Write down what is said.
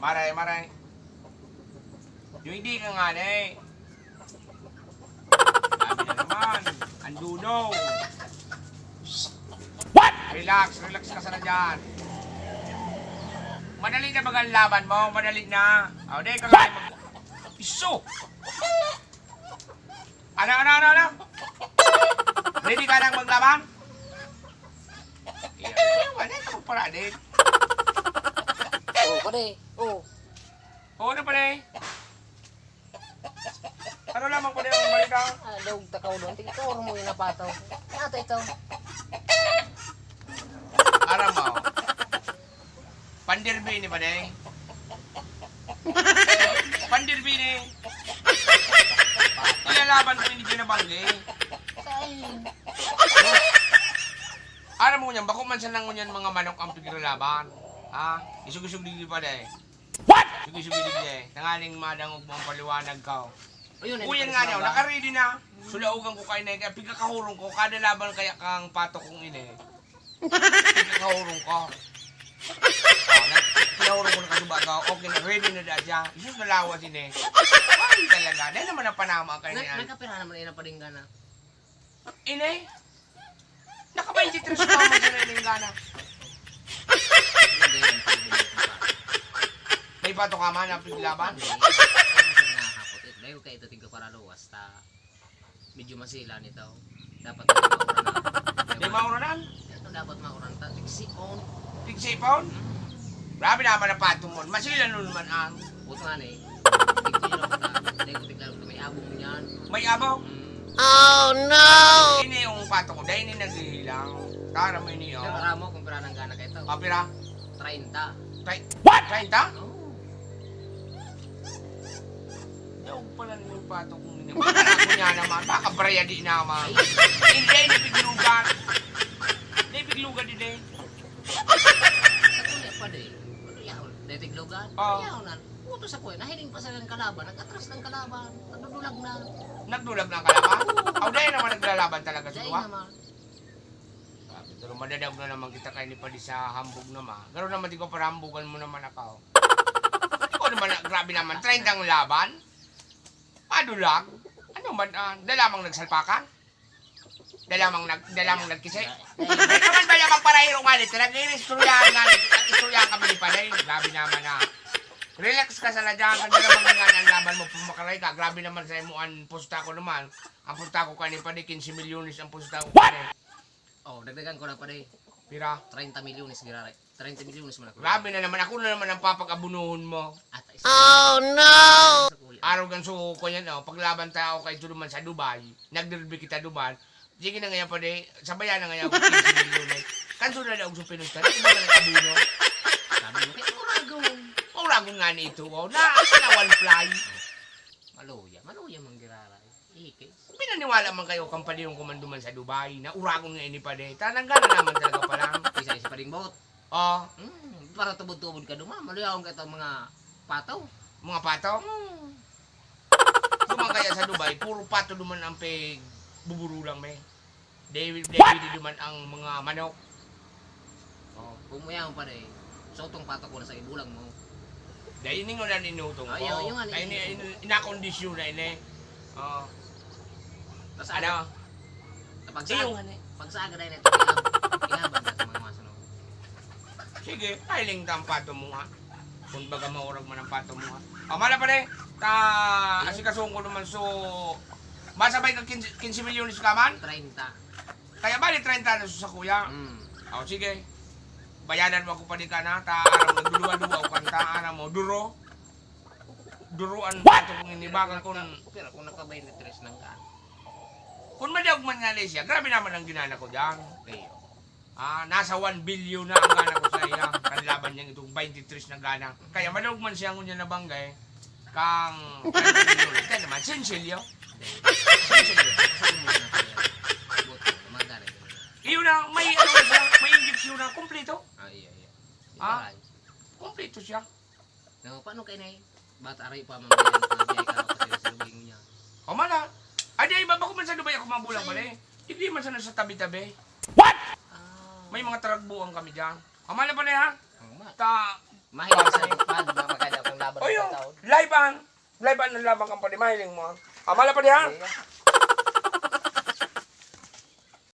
Maray. Yung hindi ka nga na eh. Sabi na naman. Anduno. What? Relax ka sana dyan. Madali na bagang laban mo. Madali na. O, di ka nga Iso! Ano? Ready ka nang maglaban? Wala ka magparadin. Oo, pare. Oo. Oo na pala eh. Ano lamang pala yung balikan? Daw takaw doon. Ikaw mo yung napataw. Nato ito. Aram mo. Pandirbini pa eh. Pandirbini. Ilalaban ko hindi pinabanggi. Kain. Aram mo niyan, bako man siya lang ngunyan mga manok ang pigiralaban. Ha? Isug-isug dili pa eh. What? Isug-isug dili eh. Nangaling madangog mong paliwanag ka. Uyan nga niya, naka-ready na. Sulaugan ko kayo na kaya pigkakahurong ko. Kada laban kaya kang pato kong ine. Pigkakahurong ko. Kinahurong ko na kasuba ka. Okay na, ready na dahil siya. Isus na lawas ine. Ay talaga, dahil naman ang panama kayo na yan. Nagkapira naman ina pa rin gana. Ine? Naka-23 ka mo sa rin gana. May pato ka man ang piglaban? Dahil kayo ito tingka para luwas, medyo masila nito. Dapat Di mauranan? Ito dapat mauran ta. Tigsipon. Tigsipon? Grabe naman ang pato mo. Masila nun naman ang. Buto nga eh. Tigto nyo lang ta. Dahil ko tigla may abong niyan. May abaw? Oh no! Ini yung pato ko. Dahil ini naghihilang. Tara mo ini Pero oh. maramo kung pira ng gana kayo ito. Kapira? 30. What? 30? Oo. Yung pala yung pato kong ini. Ako niya naman. Baka brayadi naman. Hindi, nipiglugan. Nipiglugan din eh. Kuya pa din. Yaw, detiglogan. Oo. Yaw na. Puto sa kuya. Nahiling pa sa ng kalaban. Nag-atras ng kalaban. Nagdudulag na. Nagdulag ng kalaban? Aw, dahil naman naglalaban talaga sa Dahil duwa. naman. Sabi, pero madadag na naman kita kayo ni Padi sa hambog naman. Gano'n naman di ko para hambugan mo naman ako. Hindi ko naman, grabe naman, 30 ang laban. Padulag. Ano man, dalamang nagsalpakan? Dalamang nagkisay? Ay naman ba yung magparahiro nga nito? Nag-i-istoryahan nga nito. Nag-istoryahan kami ni Paday. Grabe naman na. Relax ka sa ladyan. Kanda naman nga ang laban mo. Pumakaray ka. Grabe naman sa imuan pusta ko naman. Ang pusta ko kanina Paday, 15 milyones ang pusta ko. What? Oh, dagdagan ko na pa din. Pira. 30 milyones gira. 30 milyones man ako. Grabe na naman. Ako na naman ang papag-abunuhon mo. At isa. Oh no! Sa kuya. Araw gan suko ko yan. Paglaban tayo kay Tuluman sa Dubai. Nagderby kita Dubai. Sige na ngayon Paday. Sabayan na ngayon ako 15 milyones. Kanso na na ako sa pinunta. Hindi ba na nag-abuno? Sabi mo, kaya uragong. Mauragon nga nito. Na one fly. Maluya mang girara. Ikis. Pinaniwala man kayo kampanya yung kumanduman sa Dubai na uragon nga ini pa de. Tananggalan naman talaga pa lang. Isa-isa pa rin bot. Oh, Para tubod-tubod ka duma. Maluya akong kato mga pataw. mga pato. Duman kaya sa Dubai, puro pato duman ang peg buburo lang may. David duman ang mga manok. Oh, pumayang pa rin. So, itong pato ko na sa ibulang mo. Dahil ini nga na ninutong ko. Ayaw, yung ano, Dahil inakondisyon na ini. Oh, Tapos ano? Iyo nga ni. Pagsaga dahil ito, ilaban natin mga masunod. Sige, hiling ta ang pato mo nga. Kung baga maurag man ang pato mo nga. Mala pa de. Asikasong ko naman so. Masabay ka 15 milyones ka man? 30. Kaya bali 30 na sa kuya. O sige. Bayanan mo ako pa di ka na. Araw nagduduwa-duwa o kanta. Araw mo. Duruan pato kung inibagan kung. Pero kung nakabay na 3 ng kaan. Kung madawag man nga siya, grabe naman ang ginana ko dyan. Kayo. Nasa 1 billion na ang gana ko sa iya. Kanlaban niya itong 23 na gana. Kaya madawag man siya ngunyan na banggay. Kang 30 milyon. Ito naman, sensilyo. Sensilyo. Kasama mo na kayo. Buto, magari. Iyo na, may ano na siya, may injection na, kumpleto. Iya. Ah? Kumpleto siya. No, paano kayo na eh? Ba't aray pa mamaya ka kasi sa lubing niya? O mala. Ay, di, baba ko man sa Dubai ako mabulang pala eh. Hindi man sana sa tabi-tabi. Ah. May mga taragbuang kami dyan. O mala pala ha. Ang mat. Mahilig sa pad, makakada kang laban O ng yung taon. live an. Live an ang laban kang padi. Mahiling mo. Amala pa di ha? Iya.